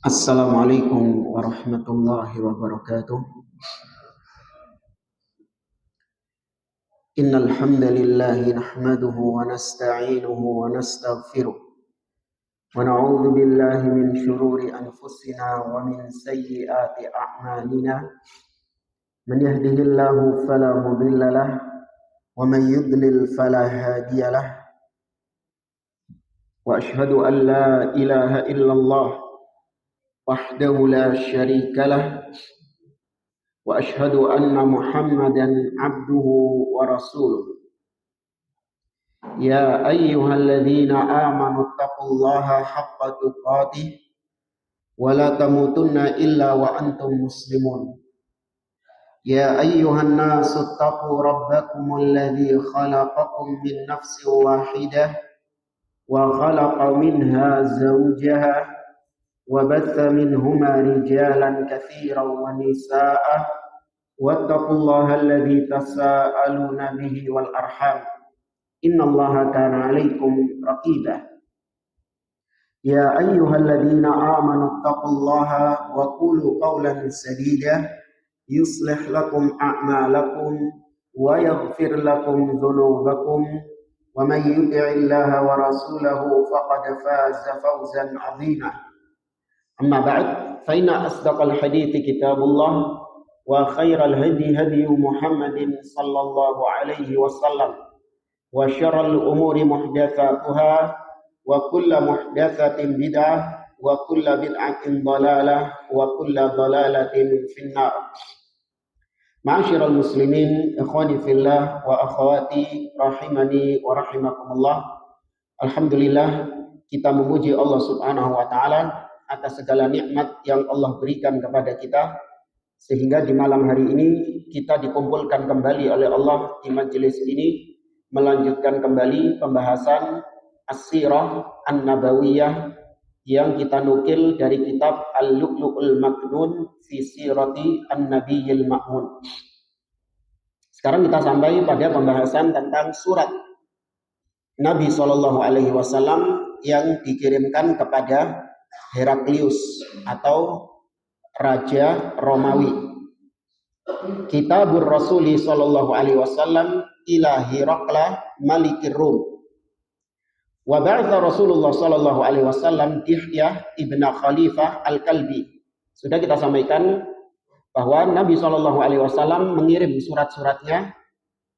Assalamualaikum warahmatullahi wabarakatuh. Innal hamdalillah nahmaduhu wa nasta'inuhu wa nastaghfiruh wa na'udzu billahi min shururi anfusina wa min sayyiati a'malina. Man yahdihillahu fala mudilla lahu wa man yudlil fala hadiya lahu. Wa ashhadu an la ilaha illallah wahdahu la syarika lahu wa ashhadu anna Muhammadan abduhu wa rasuluh. Ya ayyuhalladzina amanu taqullaha haqqa tuqatih wa la tamutunna illa wa antum muslimun. Ya ayyuhan nasu taqu rabbakumul ladzi khalaqakum min nafsin wahidah wa khalaqa minha zawjaha wa batha minhuma rijalan katsiran wa nisaa'a wattaqullaha alladzi tasaaluna bihi wal arham innallaha kana 'alaikum raqiba. Ya ayyuhalladzina amanu taqullaha wa qulu qawlan sadida yuslih lakum a'malakum wa yaghfir lakum dhunubakum wa man yuti'illaha wa rasulahu faqad faza fawzan 'azima. Amma ba'd, fa inna asdaqal hadithi kitabullah wa khairal hadi hadi Muhammadin sallallahu alaihi wasallam wa syarrul umuri muhdatsatuha wa kullu muhdatsatin bid'ah wa kullu bid'atin dhalalah wa kullu dhalalatin finnar. Ma'asyiral muslimin, ikhwani fillah wa akhwati rahimani wa rahimakumullah. Alhamdulillah, kita memuji Allah Subhanahu wa taala atas segala nikmat yang Allah berikan kepada kita, sehingga di malam hari ini kita dikumpulkan kembali oleh Allah di majelis ini, melanjutkan kembali pembahasan As-Sirah An-Nabawiyah yang kita nukil dari kitab Al-Lu'lu'ul Maknun fi Sirati An-Nabiyyil Ma'mun. Sekarang kita sampai pada pembahasan tentang surat Nabi SAW yang dikirimkan kepada Heraklius atau Raja Romawi. Kitabur Rasuli SAW ila Herakla Malikir Rum. Wa ba'atha Rasulullah sallallahu alaihi wasallam Dihyah ibn Khalifah al-Kalbi. Sudah kita sampaikan bahwa Nabi sallallahu alaihi wasallam mengirim surat-suratnya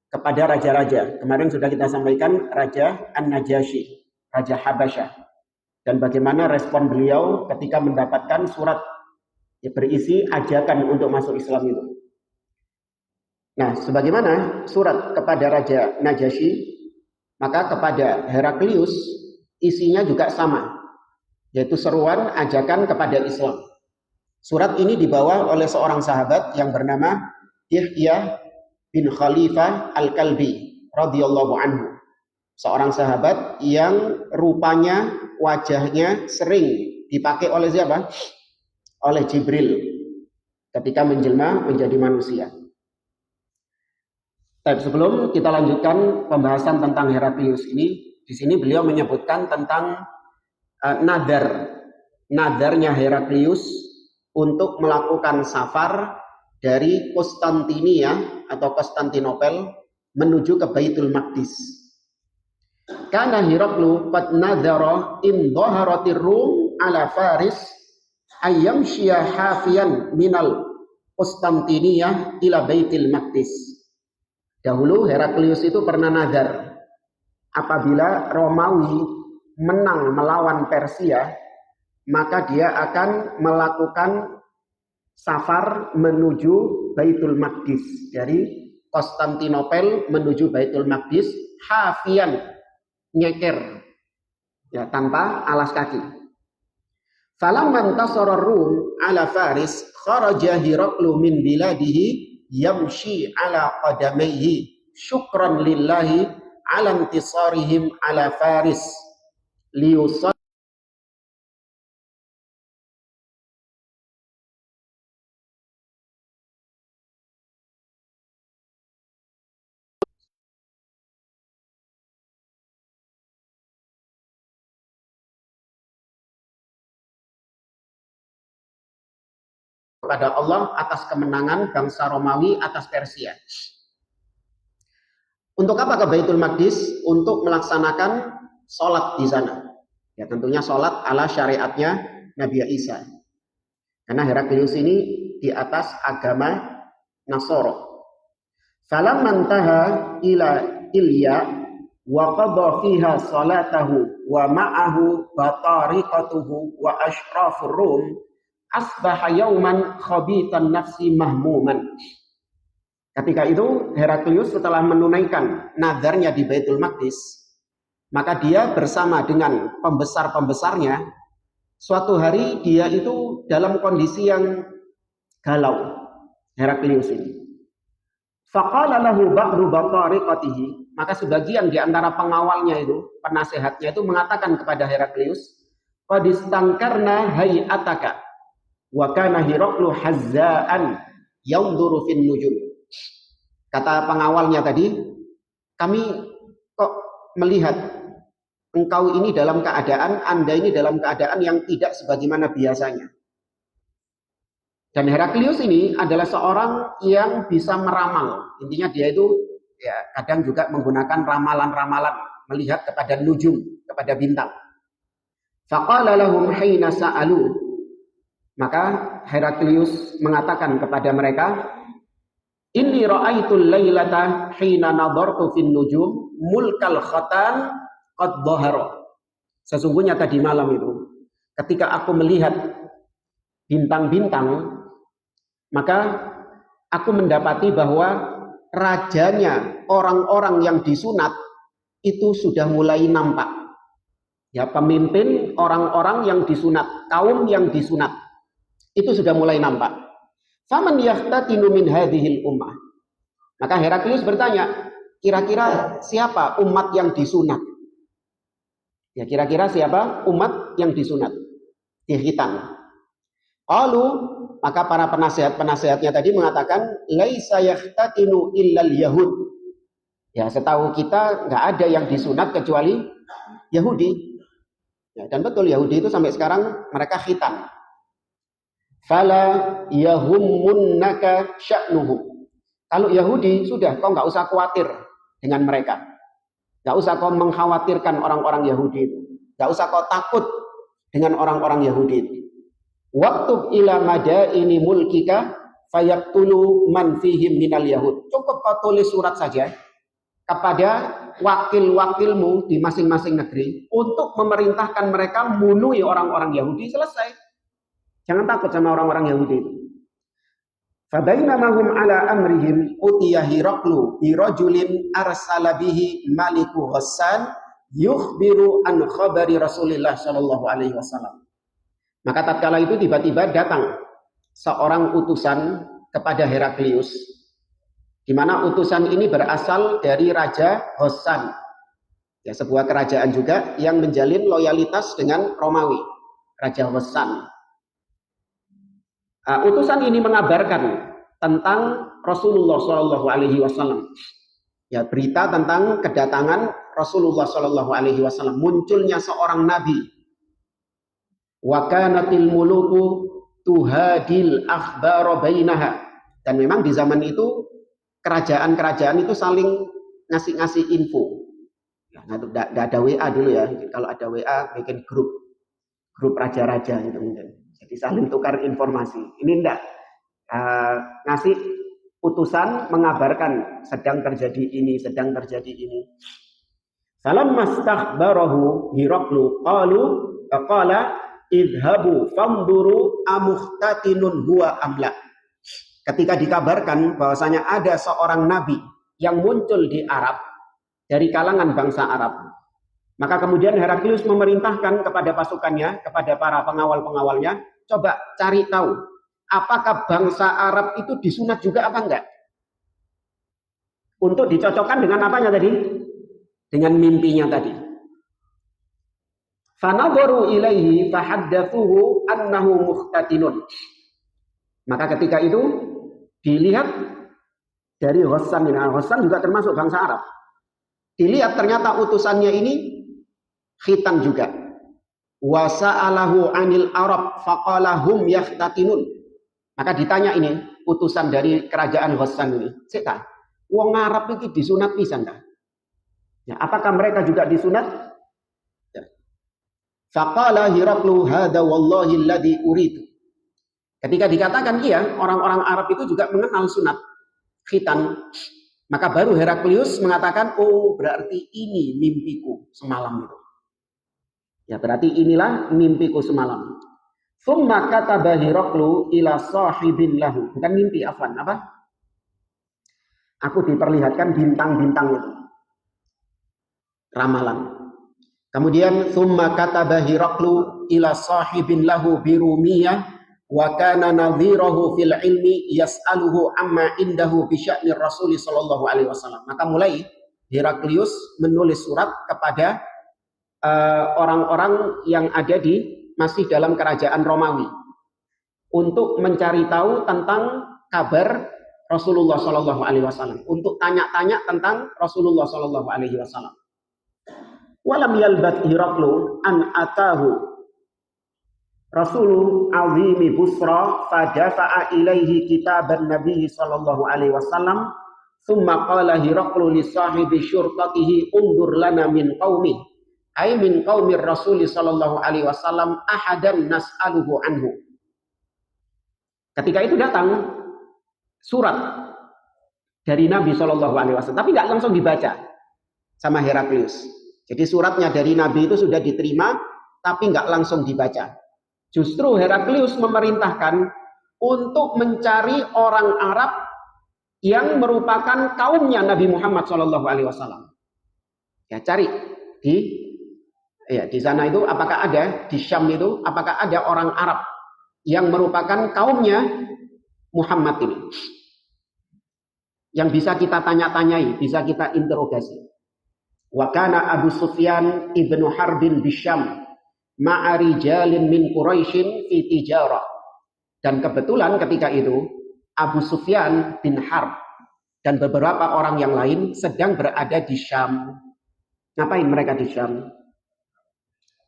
kepada raja-raja. Kemarin sudah kita sampaikan Raja An-Najasyi, Raja Habasyah. Dan bagaimana respon beliau ketika mendapatkan surat yang berisi ajakan untuk masuk Islam itu. Nah, sebagaimana surat kepada Raja Najasyi, maka kepada Heraklius isinya juga sama, yaitu seruan ajakan kepada Islam. Surat ini dibawa oleh seorang sahabat yang bernama Dihyah bin Khalifah al-Kalbi radhiyallahu anhu. Seorang sahabat yang rupanya, wajahnya sering dipakai oleh siapa? Oleh Jibril ketika menjelma menjadi manusia. Tapi sebelum kita lanjutkan pembahasan tentang Heraklius ini, di sini beliau menyebutkan tentang nadarnya Heraklius untuk melakukan safar dari Konstantinia atau Konstantinopel menuju ke Baitul Maqdis. Karena Heraklu qad nadara in dhaharatir Rum ala Faris ayyamshiya hafiyan minal Konstantinia ila Baitul Maqdis. Dahulu Heraklius itu pernah nadar, apabila Romawi menang melawan Persia, maka dia akan melakukan safar menuju Baitul Maqdis. Dari Konstantinopel menuju Baitul Maqdis, hafian, nyeker, ya, tanpa alas kaki. Falamman tasara Rum ala Faris, kharaja Heraklu min biladihi yamshi ala qadamaihi syukran lillahi ala intisarihim ala Faris liyusal kepada Allah atas kemenangan bangsa Romawi atas Persia. Untuk apa ke Baitul Maqdis? Untuk melaksanakan sholat di sana. Ya tentunya sholat ala syariatnya Nabi Isa. Karena Heraklius ini di atas agama Nasoro. Falamman taha ila Ilya wa qadha fiha salatahu wa ma'ahu batariqatuhu wa ashrafur rum asbaha yauman khabitan nafsi mahmuman. Ketika itu Heraklius setelah menunaikan nadarnya di Baitul Maqdis, maka dia bersama dengan pembesar-pembesarnya, suatu hari dia itu dalam kondisi yang galau, Heraklius ini. Faqala lahu ba'du batariqatihi, maka sebagian di antara pengawalnya itu, penasehatnya itu mengatakan kepada Heraklius, qad istankarna hay'ataka wa kana Heraklu hazza'an yanzuru fin nujum. Kata pengawalnya tadi, kami kok melihat engkau ini dalam keadaan, Anda ini dalam keadaan yang tidak sebagaimana biasanya. Dan Heraklius ini adalah seorang yang bisa meramal. Intinya dia itu ya kadang juga menggunakan ramalan-ramalan, melihat kepada nujum, kepada bintang. Faqala lahum hina sa'alu. Maka Heraklius mengatakan kepada mereka, inni ra'aitul lailata hina nadartu fin nujum mulkal khatan qad dhahara. Sesungguhnya tadi malam itu ketika aku melihat bintang-bintang, maka aku mendapati bahwa rajanya orang-orang yang disunat itu sudah mulai nampak. Ya, pemimpin orang-orang yang disunat, kaum yang disunat itu sudah mulai nampak. Faman yahtatinu min hadhil ummah. Maka Heraklius bertanya, kira-kira siapa umat yang disunat? Ya, kira-kira siapa umat yang disunat? Dikhitan. Qalu, maka para penasehat-penasehatnya tadi mengatakan, laisa yahtatinu illal yahud. Ya, setahu kita nggak ada yang disunat kecuali Yahudi. Ya, dan betul Yahudi itu sampai sekarang mereka khitan. Fala yahummunnaka sya'nuhum. Kalau Yahudi sudah, kau nggak usah khawatir dengan mereka. Nggak usah kau mengkhawatirkan orang-orang Yahudi itu. Nggak usah kau takut dengan orang-orang Yahudi itu. Waktub ila madaini mulkika fayaktulu man fihim minal yahud. Cukup kau tulis surat saja kepada wakil-wakilmu di masing-masing negeri untuk memerintahkan mereka membunuh orang-orang Yahudi. Selesai. Jangan takut sama orang-orang Yahudi itu. Fabainamahum ala amrihim utiya Heraklu bi rajulin arsala bihi maliku Ghassan yukhbiru an khabari Rasulillah sallallahu alaihi wasallam. Maka tatkala itu tiba-tiba datang seorang utusan kepada Heraklius, di mana utusan ini berasal dari Raja Ghassan. Ya, sebuah kerajaan juga yang menjalin loyalitas dengan Romawi, Raja Ghassan. Utusan ini mengabarkan tentang Rasulullah Shallallahu Alaihi Wasallam. Ya, berita tentang kedatangan Rasulullah Shallallahu Alaihi Wasallam, munculnya seorang nabi. Wa kanatil muluku tuhadil akhbara bainaha. Dan memang di zaman itu kerajaan-kerajaan itu saling ngasih-ngasih info. Ya, nggak ada WA dulu ya. Kalau ada WA bikin grup raja-raja gitu mungkin. Jadi saling tukar informasi. Ini enggak. Ngasih utusan mengabarkan sedang terjadi ini, sedang terjadi ini. Falamma stakhbarahu Heraklu qala idhabu fanduru amuhtatinun huwa amla. Ketika dikabarkan bahwasanya ada seorang nabi yang muncul di Arab dari kalangan bangsa Arab, maka kemudian Heraklius memerintahkan kepada pasukannya, kepada para pengawal-pengawalnya, coba cari tahu apakah bangsa Arab itu disunat juga apa enggak? Untuk dicocokkan dengan apanya tadi? Dengan mimpinya tadi. Fanadharu ilaihi fahaddatsuhu annahu muhtatinun. Maka ketika itu dilihat dari Ghassan. Ghassan juga termasuk bangsa Arab. Dilihat ternyata utusannya ini khitan juga. Wa sa'alahu 'anil Arab faqala hum yahtatinun. Maka ditanya ini utusan dari kerajaan Ghassan ini, "Seta, wong Arab iki disunat pisan ta?" Ya, apakah mereka juga disunat? Ya. Faqala Hiraklu hadza wallahi alladhi uridu. Ketika dikatakan iya, orang-orang Arab itu juga mengenal sunat khitan. Maka baru Heraklius mengatakan, oh berarti ini mimpiku semalam itu. Ya berarti inilah mimpiku semalam. Thumma kataba Hiraklu ila sahibin lahu. Bukan mimpi, afwan, apa? Aku diperlihatkan bintang-bintang itu. Ramalan. Kemudian thumma kataba Hiraklu ila sahibin lahu birumiyah wa kana nadhirahu fil ilmi yas'aluhu amma indahu bi sya'ni Rasul sallallahu alaihi wasallam. Maka mulai Heraklius menulis surat kepada orang-orang yang ada di masih dalam kerajaan Romawi untuk mencari tahu tentang kabar Rasulullah sallallahu alaihi wasallam, untuk tanya-tanya tentang Rasulullah sallallahu alaihi wasallam. Walam yalbat Heraklu an atahu Rasul azimi busra fadafa'a ilaihi kitaban Nabi sallallahu alaihi wasallam thumma qala Hiraklu li sahibi syurtatihi undur lana min qaumi ay min qaumir Rasul sallallahu alaihi wasallam ahadan nas'aluhu anhu. Ketika itu datang surat dari Nabi sallallahu alaihi wasallam tapi enggak langsung dibaca sama Heraklius. Jadi suratnya dari Nabi itu sudah diterima tapi enggak langsung dibaca. Justru Heraklius memerintahkan untuk mencari orang Arab yang merupakan kaumnya Nabi Muhammad SAW. Ya cari di sana itu apakah ada di Syam itu apakah ada orang Arab yang merupakan kaumnya Muhammad ini, yang bisa kita tanya-tanyai, bisa kita interogasi. Wa kana Abu Sufyan ibnu Harbin bisyam ma'arijalin min Quraisyin fi tijarah. Dan kebetulan ketika itu Abu Sufyan bin Harb dan beberapa orang yang lain sedang berada di Syam. Ngapain mereka di Syam?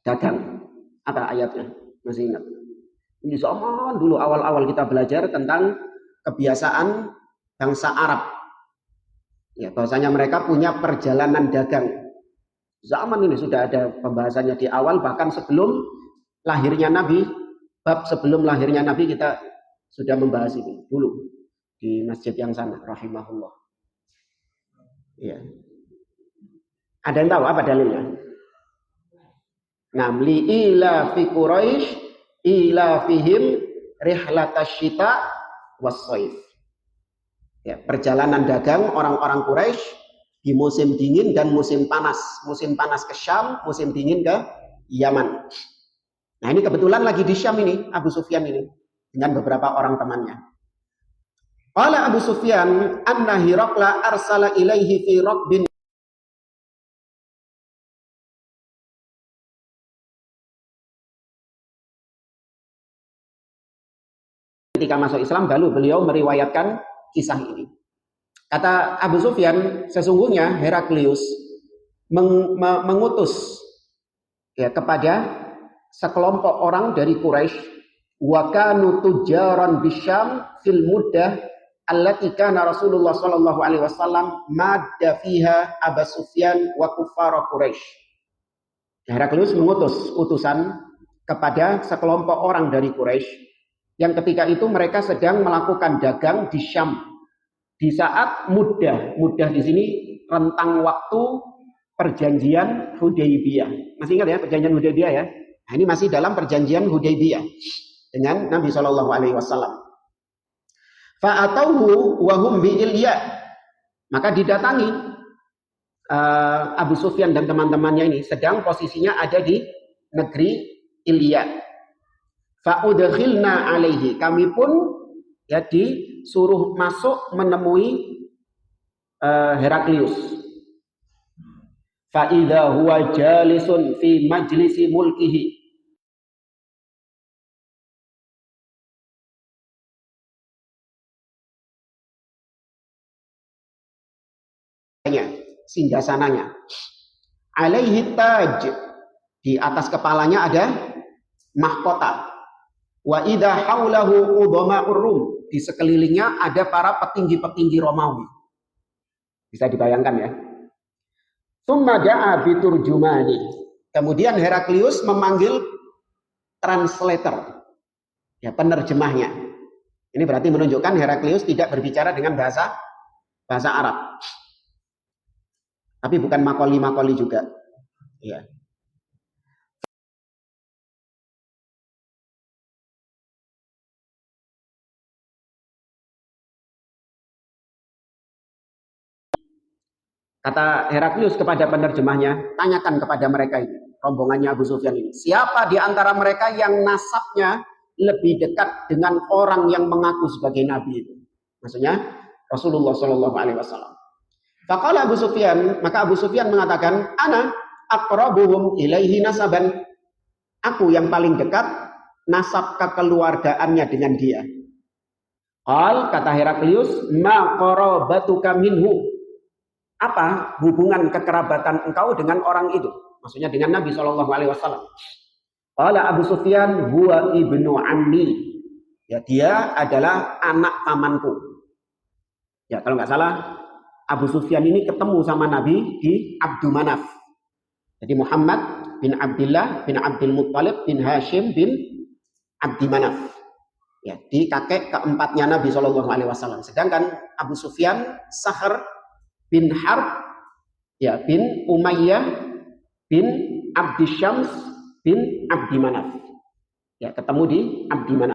Dagang. Apa ayatnya? Masih ingat? Ini zaman dulu awal-awal kita belajar tentang kebiasaan bangsa Arab. Ya, bahwasanya mereka punya perjalanan dagang. Zaman ini sudah ada pembahasannya di awal, bahkan sebelum lahirnya Nabi, bab sebelum lahirnya Nabi kita sudah membahas ini dulu di masjid yang sana, rahimahullah. Ya. Ada yang tahu apa dalilnya? Namli ila fi Quraisy ila fihim rihlatasyita was-shaif. Ya, perjalanan dagang orang-orang Quraisy di musim dingin dan musim panas. Musim panas ke Syam, musim dingin ke Yaman. Nah ini kebetulan lagi di Syam ini, Abu Sufyan ini. Dengan beberapa orang temannya. Qala Abu Sufyan, anna Hirakla arsala ilaihi fi raqbin. Ketika masuk Islam, baru beliau meriwayatkan kisah ini. Kata Abu Sufyan, sesungguhnya Heraklius mengutus ya kepada sekelompok orang dari Quraisy, wa kanu tujaran bisyam fil muddah allati kana Rasulullah sallallahu alaihi wasallam madda fiha Abu Sufyan wa kuffar Quraisy. Heraklius mengutus utusan kepada sekelompok orang dari Quraisy yang ketika itu mereka sedang melakukan dagang di Syam. Di saat mudah di sini rentang waktu perjanjian Hudaybiyah. Masih ingat ya perjanjian Hudaybiyah ya? Nah, ini masih dalam perjanjian Hudaybiyah dengan Nabi Shallallahu Alaihi Wasallam. Fa'atauhu wahum bi Ilya. Maka didatangi Abu Sufyan dan teman-temannya ini sedang posisinya ada di negeri Ilya. Fa'udkhilna alaihi. Kami pun ya disuruh masuk menemui Heraklius. Fa idza huwa jalisun fi majlisi mulkihi. Singgasananya. Alaihi taj. Di atas kepalanya ada mahkota. Wa idza haulahu udhama'ur rum. Di sekelilingnya ada para petinggi-petinggi Romawi. Bisa dibayangkan ya. Tsumma da'a biturjumani. Kemudian Heraklius memanggil translator. Ya, penerjemahnya. Ini berarti menunjukkan Heraklius tidak berbicara dengan bahasa Arab. Tapi bukan makoli-makoli juga. Ya. Kata Heraklius kepada penerjemahnya, tanyakan kepada mereka ini, rombongannya Abu Sufyan ini, siapa di antara mereka yang nasabnya lebih dekat dengan orang yang mengaku sebagai nabi itu? Maksudnya Rasulullah Shallallahu Alaihi Wasallam. Faqala Abu Sufyan, maka Abu Sufyan mengatakan, ana aqrabuhum ilaihi nasaban. Aku yang paling dekat nasab kekeluargaannya dengan dia. Qal, kata Heraklius, ma qarabatuka minhu. Apa hubungan kekerabatan engkau dengan orang itu? Maksudnya dengan Nabi Shallallahu Alaihi Wasallam. Qala Abu Sufyan, huwa ibnu ammi. Ya, dia adalah anak pamanku. Ya, kalau nggak salah, Abu Sufyan ini ketemu sama Nabi di Abdul Manaf. Jadi Muhammad bin Abdullah bin Abdul Muttalib bin Hashim bin Abdi Manaf. Ya, di kakek keempatnya Nabi Shallallahu Alaihi Wasallam. Sedangkan Abu Sufyan Sahr bin Harb, ya, bin Umayyah bin Abdi Syams bin Abdi Manaf. Ya, ketemu di Abdi Manaf.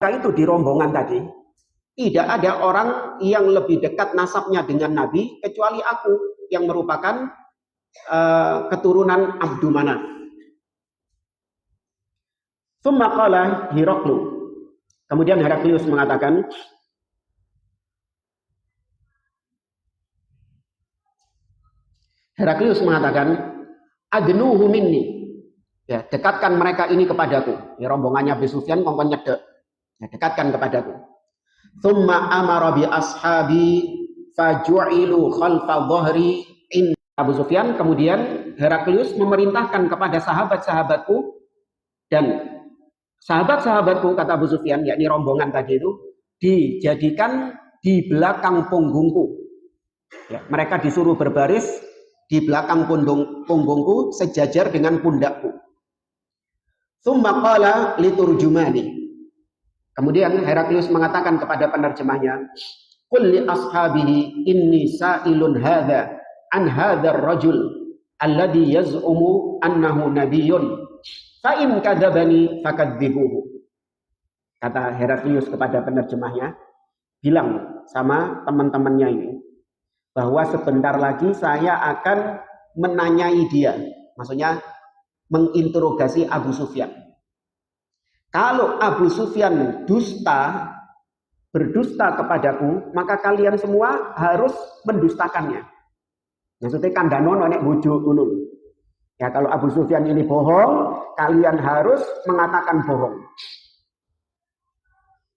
Itu di rombongan tadi tidak ada orang yang lebih dekat nasabnya dengan Nabi kecuali aku yang merupakan keturunan Abdu Manaf. Tsumma qala Heraklu. Kemudian Heraklius mengatakan, adnuhu minni. Ya, dekatkan mereka ini kepadaku. Ya, rombongannya Abu Sufyan kongkon nyedek. Ya, dekatkan kepadaku. Tsumma amara bi ashabi faju'ilu khalfa dhahri in. Abu Sufyan kemudian Heraklius memerintahkan kepada sahabat-sahabatku, dan sahabat-sahabatku, kata Abu Sufyan, yakni rombongan tadi itu, dijadikan di belakang punggungku. Ya, mereka disuruh berbaris di belakang punggungku sejajar dengan pundakku. Tsumma qala liturjumani. Kemudian Heraklius mengatakan kepada penerjemahnya, qul li ashabihi inni sa'ilun hadza an hadzal rajul alladhi yaz'umu annahu nabiyyun. Fa'in kadzabani fakadzibuhu. Kata Heraklius kepada penerjemahnya, bilang sama teman-temannya ini bahwa sebentar lagi saya akan menanyai dia. Maksudnya menginterogasi Abu Sufyan. Kalau Abu Sufyan berdusta kepadaku, maka kalian semua harus mendustakannya. Maksudnya kandhanono nek bojo ngono. Ya, kalau Abu Sufyan ini bohong, kalian harus mengatakan bohong.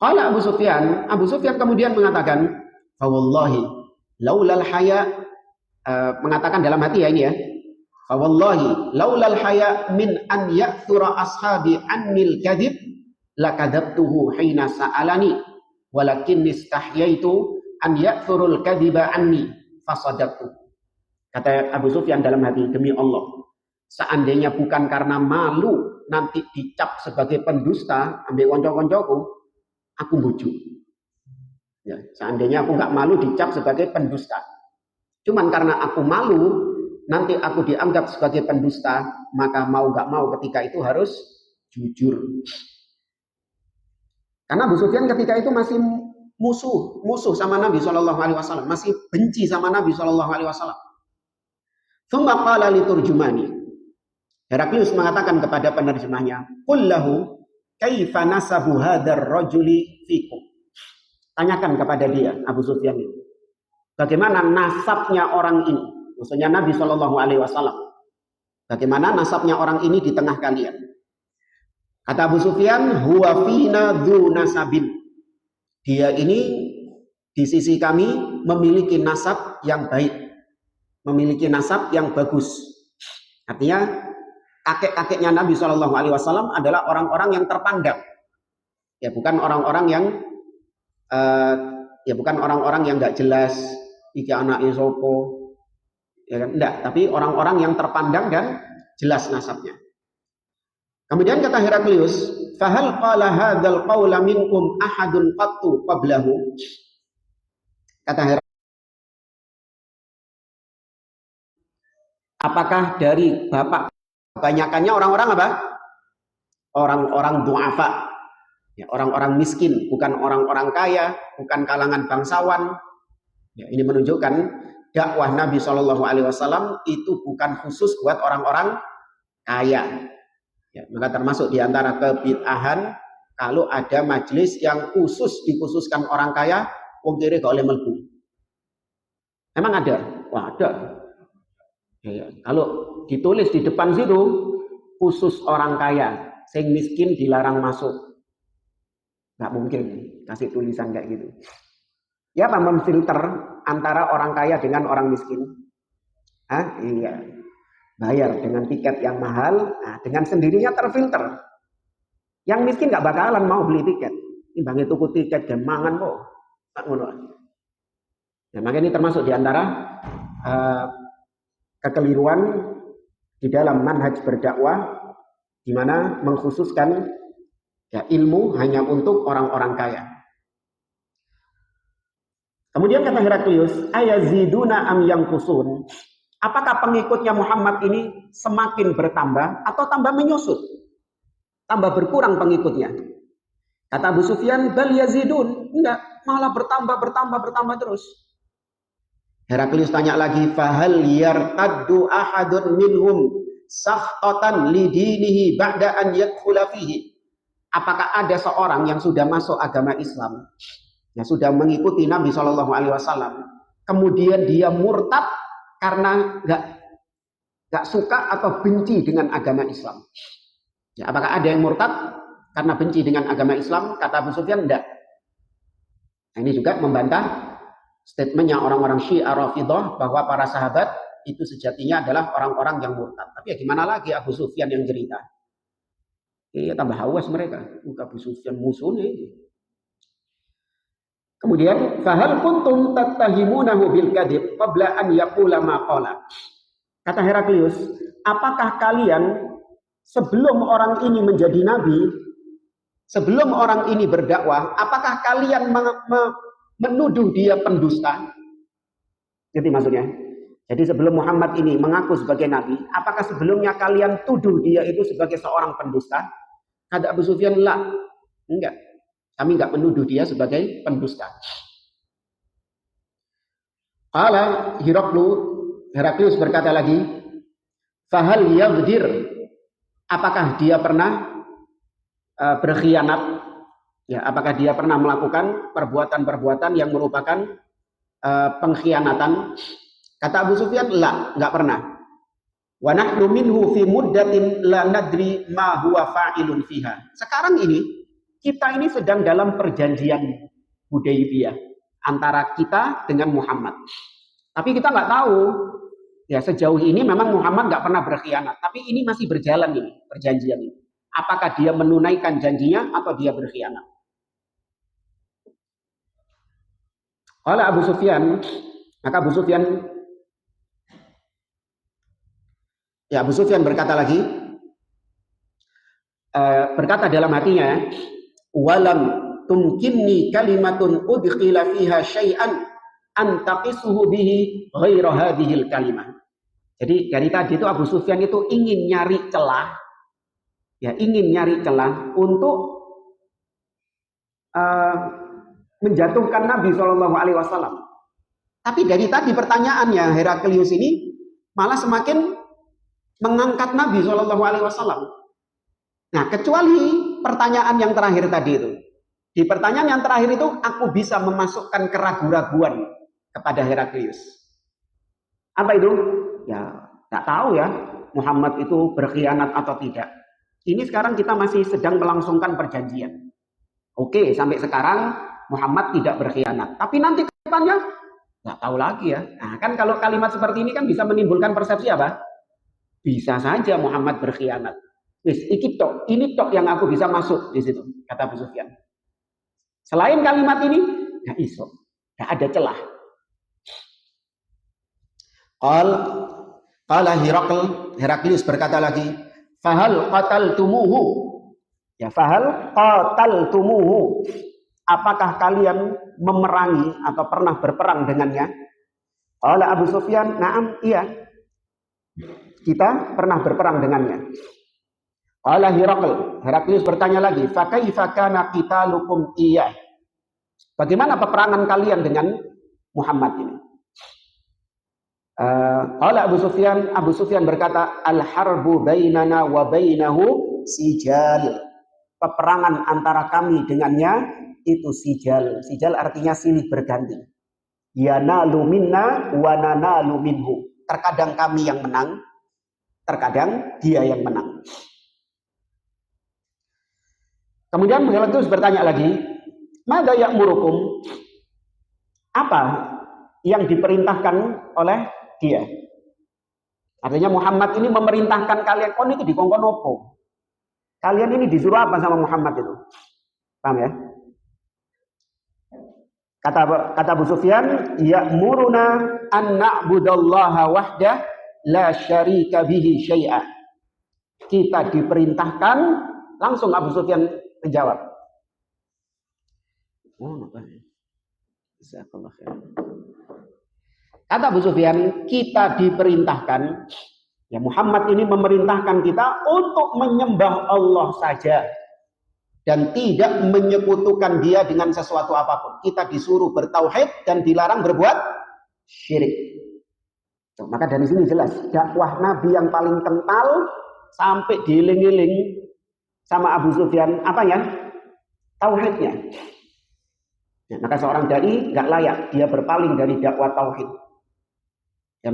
Qala Abu Sufyan kemudian mengatakan, fa wallahi laulal haya, mengatakan dalam hati ya ini ya. Fa wallahi laulal haya min an ya'thura ashabi annil kadhib lakadzabtuhu hina sa'alani walakin istahyaitu an ya'thurul kadhiba anni fasadaqtu. Kata Abu Sufyan dalam hati, demi Allah, seandainya bukan karena malu nanti dicap sebagai pendusta ambek konco-koncoku, aku bujuk. Ya, seandainya aku nggak malu dicap sebagai pendusta, cuman karena aku malu nanti aku dianggap sebagai pendusta, maka mau nggak mau ketika itu harus jujur. Karena Abu Sufyan ketika itu masih musuh sama Nabi Shallallahu Alaihi Wasallam, masih benci sama Nabi Shallallahu Alaihi Wasallam. Tsumma qala liturjumani. Heraklius mengatakan kepada penerjemahnya, qul lahu kaifa nasabu hadzal rajuli fikum. Tanyakan kepada dia, Abu Sufyan itu, bagaimana nasabnya orang ini, maksudnya Nabi Shallallahu Alaihi Wasallam. Bagaimana nasabnya orang ini di tengah kalian? Kata Abu Sufyan, huwa fina dzu nasabin. Dia ini di sisi kami memiliki nasab yang baik, memiliki nasab yang bagus. Artinya kakek-kakeknya Nabi Shallallahu Alaihi Wasallam adalah orang-orang yang terpandang, ya bukan orang-orang yang nggak jelas iki anak isopo, ya kan? Enggak, tapi orang-orang yang terpandang dan jelas nasabnya. Kemudian kata Heraklius, fahal qala hadzal qaula minkum ahadun qattu qablahu. Kata Heraklius, apakah dari bapak kebanyakannya orang-orang apa? Orang-orang du'afa, ya, orang-orang miskin, bukan orang-orang kaya, bukan kalangan bangsawan. Ya, ini menunjukkan dakwah Nabi Shallallahu Alaihi Wasallam itu bukan khusus buat orang-orang kaya. Ya, maka termasuk diantara kebid'ahan kalau ada majelis yang dikhususkan orang kaya, wong kiri gak oleh melbu. Emang ada? Wah, ada. Ya, kalau ditulis di depan situ khusus orang kaya, sing miskin dilarang masuk. Nggak mungkin kasih tulisan kayak gitu. Ya, apa memfilter antara orang kaya dengan orang miskin? Iya. Bayar dengan tiket yang mahal, dengan sendirinya terfilter. Yang miskin nggak bakalan mau beli tiket. Timbangnya tuku tiket dan mangan kok. Ya, makanya ini termasuk diantara kekeliruan di dalam manhaj berdakwah, di mana mengkhususkan ya, ilmu hanya untuk orang-orang kaya. Kemudian kata Heraklius, ayaziduna am yanqusun? Apakah pengikutnya Muhammad ini semakin bertambah atau tambah menyusut? Tambah berkurang pengikutnya. Kata Abu Sufyan, bal yazidun. Enggak, malah bertambah terus. Heraklius tanya lagi, fahal yartaddu ahadun minhum sakhtatan lidinihi ba'da an yadkhula fihi. Apakah ada seorang yang sudah masuk agama Islam, yang sudah mengikuti Nabi Shallallahu Alaihi Wasallam, kemudian dia murtad karena nggak suka atau benci dengan agama Islam? Ya, apakah ada yang murtad karena benci dengan agama Islam? Kata Abu Sufyan, enggak. Nah, ini juga membantah statementnya orang-orang Syiah Rafidah bahwa para sahabat itu sejatinya adalah orang-orang yang murtad. Tapi ya gimana lagi, Abu Sufyan yang cerita. Iya, tambah hawas mereka. Abu Sufyan musuhnya ini. Kemudian, fahal kuntum tattahimunahu bil kadzib qabla an yaqula ma qala. Kata Heraklius, apakah kalian sebelum orang ini menjadi nabi, sebelum orang ini berdakwah, apakah kalian menuduh dia pendusta? Jadi maksudnya, jadi sebelum Muhammad ini mengaku sebagai nabi, apakah sebelumnya kalian tuduh dia itu sebagai seorang pendusta? Kata Abu Sufyan, la, enggak. Kami enggak menuduh dia sebagai pendusta. Qala Heraklius berkata lagi, fahal yaghdir, apakah dia pernah berkhianat? Ya, apakah dia pernah melakukan perbuatan-perbuatan yang merupakan pengkhianatan? Kata Abu Sufyan, la, enggak pernah. Wa nahnu minhu fi muddatin la nadri ma huwa fa'ilun fiha. Sekarang ini kita ini sedang dalam perjanjian Hudaybiyah antara kita dengan Muhammad. Tapi kita nggak tahu ya, sejauh ini memang Muhammad nggak pernah berkhianat. Tapi ini masih berjalan ini perjanjian ini. Apakah dia menunaikan janjinya atau dia berkhianat? Kalau Abu Sufyan, maka Abu Sufyan berkata lagi, berkata dalam hatinya, walam tumkinni kalimatun udkhila fiha syai'an antaqisuhu bihi ghaira hadhil kalimah. Jadi dari tadi itu Abu Sufyan itu ingin nyari celah, ya, ingin nyari celah untuk menjatuhkan Nabi Shallallahu Alaihi Wasallam. Tapi dari tadi pertanyaannya Heraklius ini malah semakin mengangkat Nabi Shallallahu Alaihi Wasallam. Nah, kecuali pertanyaan yang terakhir tadi itu. Di pertanyaan yang terakhir itu aku bisa memasukkan keraguan-raguan kepada Heraklius. Apa itu? Ya, tak tahu ya Muhammad itu berkhianat atau tidak. Ini sekarang kita masih sedang melangsungkan perjanjian. Oke, sampai sekarang Muhammad tidak berkhianat. Tapi nanti ke depannya Nggak tahu lagi ya. Nah, kan kalau kalimat seperti ini kan bisa menimbulkan persepsi apa? Bisa saja Muhammad berkhianat. Wis, ini tok yang aku bisa masuk di situ, kata Abu Sufyan. Selain kalimat ini, nggak iso, nggak ada celah. Qala Heraklius berkata lagi, fahal qataltumuhu. Ya, fahal qataltumuhu. Apakah kalian memerangi atau pernah berperang dengannya? Qala Abu Sufyan, na'am, iya. Kita pernah berperang dengannya. Qala Heraklius bertanya lagi, fa kaifa kana qitalukum iya? Bagaimana peperangan kalian dengan Muhammad ini? Qala Abu Sufyan berkata, al-harbu bainana wa bainahu sijal. Peperangan antara kami dengannya itu sijal. Sijal artinya silih berganti. Yanalu minna wa nanalu minhu. Terkadang kami yang menang, terkadang dia yang menang. Kemudian Heraklius bertanya lagi, "Madza ya'murukum?" Apa yang diperintahkan oleh dia? Artinya Muhammad ini memerintahkan kalian, kon itu dikongkon opo? Kalian ini disuruh apa sama Muhammad itu? Paham ya? Kata Abu Sufyan, ya'muruna an na'budallaha wahdah la syarika bihi syai'a. Kita diperintahkan, langsung Abu Sufyan menjawab. Kata Abu Sufyan, kita diperintahkan, ya Muhammad ini memerintahkan kita untuk menyembah Allah saja dan tidak menyekutukan dia dengan sesuatu apapun. Kita disuruh bertauhid dan dilarang berbuat syirik. Tuh, maka dari sini jelas dakwah Nabi yang paling kental sampai diiling-iling sama Abu Sufyan apanya? Tauhidnya. Ya, maka seorang dai nggak layak dia berpaling dari dakwah tauhid. Ya,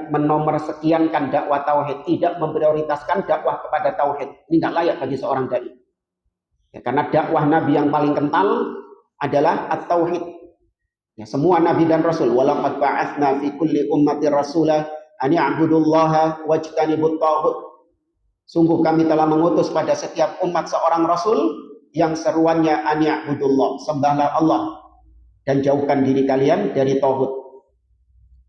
menomorsekiankan dakwah tauhid, tidak memprioritaskan dakwah kepada tauhid. Ini nggak layak bagi seorang dai. Ya, karena dakwah Nabi yang paling kental adalah at-tauhid. Ya, semua nabi dan rasul, walaqad ba'atsna fi kulli ummatin rasulah an ya'budullaha wajtanibut taghut. Sungguh kami telah mengutus pada setiap umat seorang rasul yang seruannya an ya'budullah, sembahlah Allah dan jauhkan diri kalian dari tauhid.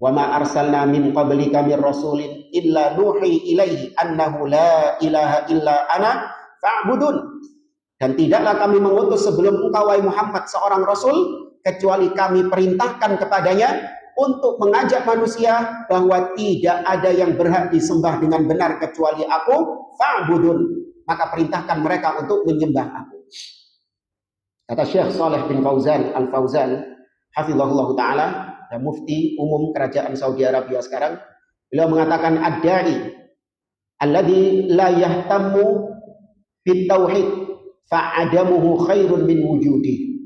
Wa ma arsalna min qablika mir rasulin illa nuhi ilaihi annahu la ilaha illa ana fa'budun. Dan tidaklah kami mengutus sebelum engkau wahai Muhammad seorang rasul kecuali kami perintahkan kepadanya untuk mengajak manusia bahwa tidak ada yang berhak disembah dengan benar kecuali aku, fa'budun. Maka perintahkan mereka untuk menyembah aku. Kata Syekh Saleh bin Fauzan Al-Fauzan hafizahullah ta'ala, dan mufti umum kerajaan Saudi Arabia sekarang, beliau mengatakan ad-da'i alladhi la yahtammu bit tauhid fa'adamuhu khairun min wujudi.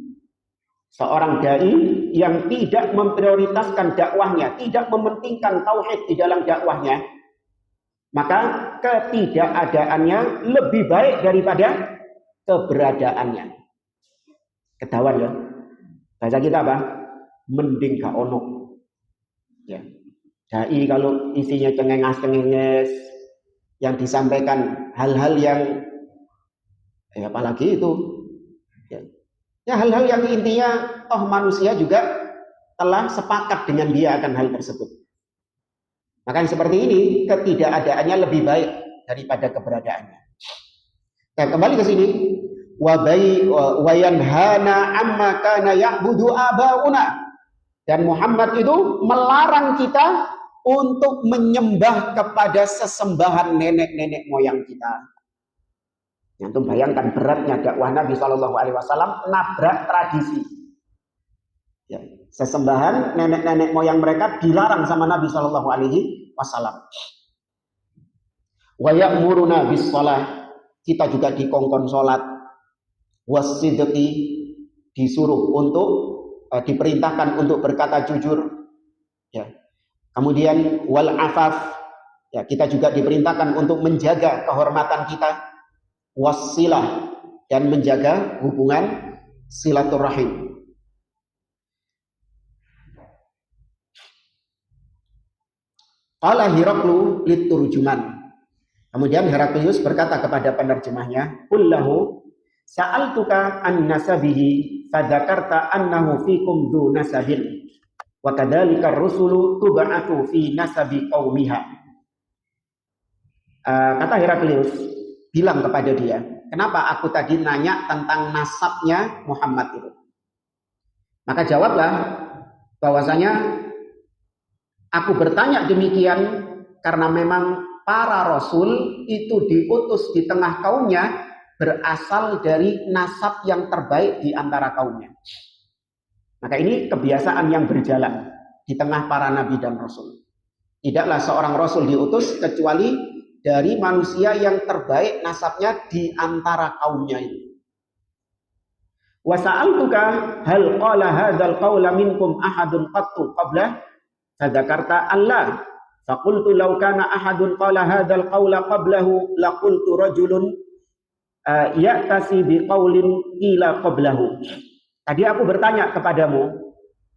Seorang dai yang tidak memprioritaskan dakwahnya, tidak mementingkan tauhid di dalam dakwahnya, maka ketidakadaannya lebih baik daripada keberadaannya. Kedawan ya. Bahasa kita apa? Mending gak ono. Ya. Dai kalau isinya cengenges-cengenges, yang disampaikan hal-hal yang apalagi itu ya hal-hal yang intinya toh manusia juga telah sepakat dengan dia akan hal tersebut. Maka yang seperti ini ketidakadaannya lebih baik daripada keberadaannya. Nah, kembali ke sini, wa yanhana amma kana ya'budu abauna. Dan Muhammad itu melarang kita untuk menyembah kepada sesembahan nenek-nenek moyang kita. Yang bayangkan beratnya dakwah Nabi SAW nabrak tradisi. Ya, sesembahan nenek-nenek moyang mereka dilarang sama Nabi SAW. Wa ya'muruna bis shalah, kita juga dikongkon salat. Wasidqi, disuruh untuk diperintahkan untuk berkata jujur. Ya. Kemudian wal afaf, ya, kita juga diperintahkan untuk menjaga kehormatan kita. Wasilah, dan menjaga hubungan silaturahim. Qala Hiraklu liturjuman. Kemudian Heraklius berkata kepada penerjemahnya, "Qullahu sa'altuka an nasabihi fadzakarta annahu fikum dzu nasabin wa kadzalika ar-rusulu tub'atu fi nasabi qaumiha." Kata Heraklius, bilang kepada dia, "Kenapa aku tadi nanya tentang nasabnya Muhammad itu?" Maka jawablah bahwasanya aku bertanya demikian karena memang para rasul itu diutus di tengah kaumnya berasal dari nasab yang terbaik di antara kaumnya. Maka ini kebiasaan yang berjalan di tengah para nabi dan rasul. Tidaklah seorang rasul diutus kecuali dari manusia yang terbaik nasabnya di antara kaumnya itu. Wa sa'altuka hal qala hadzal qawla minkum ahadun qattu qabla fadzakarta Allah faqultu law kana ahadun qala hadzal qawla qablahu laqultu rajulun ya'tasi biqaulin qila qablahu. Tadi aku bertanya kepadamu,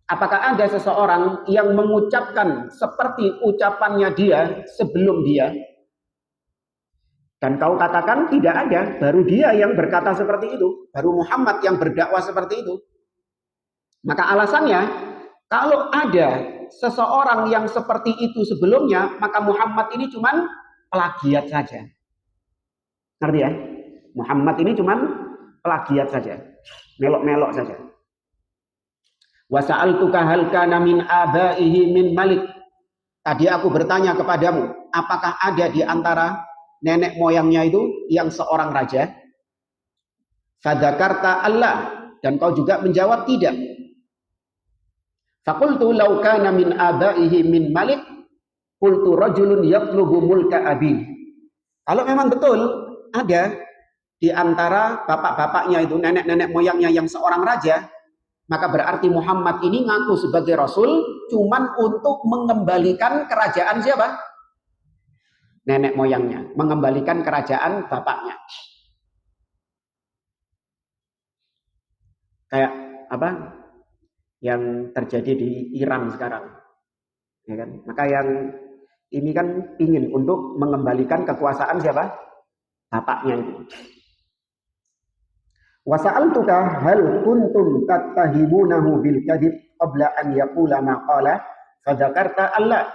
apakah ada seseorang yang mengucapkan seperti ucapannya dia sebelum dia? Dan kau katakan tidak ada, baru dia yang berkata seperti itu, baru Muhammad yang berdakwah seperti itu. Maka alasannya, kalau ada seseorang yang seperti itu sebelumnya, maka Muhammad ini cuman plagiat saja. Ngerti ya? Muhammad ini cuman plagiat saja, melok-melok saja. Wa sa'altuka hal kana min abaihi min malik. Tadi aku bertanya kepadamu, apakah ada di antara nenek moyangnya itu yang seorang raja? Fadzakarta Allah, dan kau juga menjawab tidak. Faqultu law kana min abaihi min malik qultu rajulun yatlubu mulka abi. Kalau memang betul ada di antara bapak-bapaknya itu, nenek-nenek moyangnya yang seorang raja, maka berarti Muhammad ini ngaku sebagai rasul cuman untuk mengembalikan kerajaan siapa? Nenek moyangnya, mengembalikan kerajaan bapaknya. Kayak apa yang terjadi di Iran sekarang, ya kan? Maka yang ini kan ingin untuk mengembalikan kekuasaan siapa? Bapaknya itu. Wa sa'altuka hal kuntum tattahimunahu bil kadhib qabla an yaqula ma qala fadzakarta Allah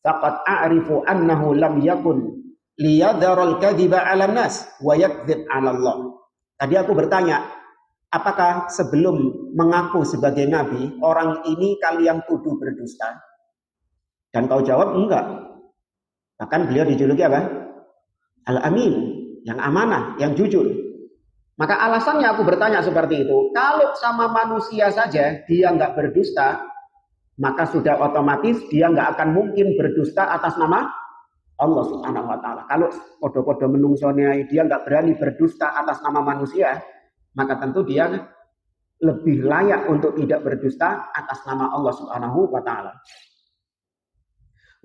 faqad a'rifu annahu lam yakun liyadharal kadhiba 'ala nas wa yakdzib 'ala Allah. Tadi aku bertanya, apakah sebelum mengaku sebagai nabi orang ini kalian tuduh berdusta? Dan kau jawab enggak. Bahkan beliau dijuluki apa? Al-Amin, yang amanah, yang jujur. Maka alasannya aku bertanya seperti itu, kalau sama manusia saja dia enggak berdusta, maka sudah otomatis dia nggak akan mungkin berdusta atas nama Allah Subhanahu wa taala. Kalau podo-podo menungsonya dia nggak berani berdusta atas nama manusia, maka tentu dia lebih layak untuk tidak berdusta atas nama Allah Subhanahu wa taala.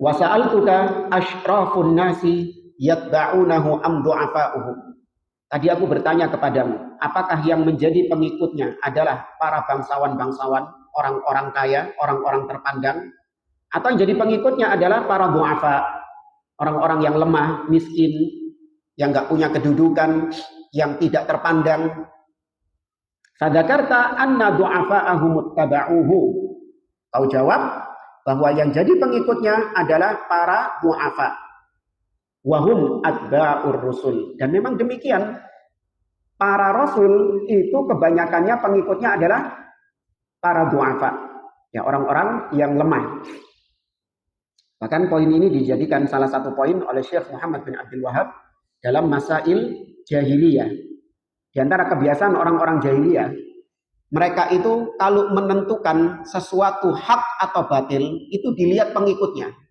Wa sa'altuka asyrafun nasi yatba'unahu am du'afa'uhum. Tadi aku bertanya kepadamu, apakah yang menjadi pengikutnya adalah para bangsawan-bangsawan, orang-orang kaya, orang-orang terpandang, atau yang jadi pengikutnya adalah para du'afa, orang-orang yang lemah, miskin, yang nggak punya kedudukan, yang tidak terpandang. Fadzakarta anna du'afa'ahu muttaba'uhu. Kau jawab bahwa yang jadi pengikutnya adalah para du'afa. Wahum atba'ur rusul. Dan memang demikian, para rasul itu kebanyakannya pengikutnya adalah para du'afa, ya, orang-orang yang lemah. Bahkan poin ini dijadikan salah satu poin oleh Syekh Muhammad bin Abdul Wahab dalam Masail Jahiliyah. Di antara kebiasaan orang-orang jahiliyah, mereka itu kalau menentukan sesuatu hak atau batil, itu dilihat pengikutnya.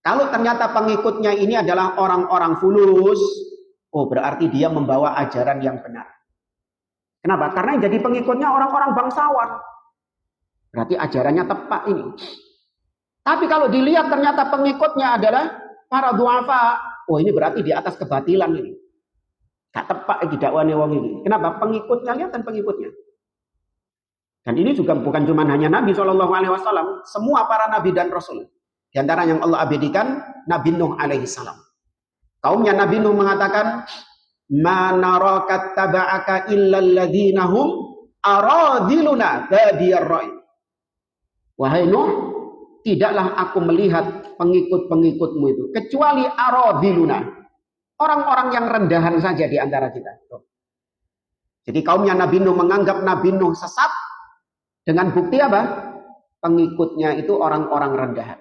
Kalau ternyata pengikutnya ini adalah orang-orang fulus, oh berarti dia membawa ajaran yang benar. Kenapa? Karena yang jadi pengikutnya orang-orang bangsawan. Berarti ajarannya tepat ini. Tapi kalau dilihat ternyata pengikutnya adalah para du'afa, oh ini berarti di atas kebatilan ini. Gak tepat iki dakwahane wong ini. Kenapa? Pengikutnya, lihat dan pengikutnya. Dan ini juga bukan cuma hanya Nabi SAW, semua para nabi dan rasul. Di antara yang Allah abadikan, Nabi Nuh alaihi salam. Kaumnya Nabi Nuh mengatakan, "Ma naraka taba'aka illa alladziina hum aradiluna badiyar ra'i." Wahai Nuh, tidaklah aku melihat pengikut-pengikutmu itu kecuali aradiluna, orang-orang yang rendahan saja di antara kita. Jadi kaumnya Nabi Nuh menganggap Nabi Nuh sesat dengan bukti apa? Pengikutnya itu orang-orang rendahan.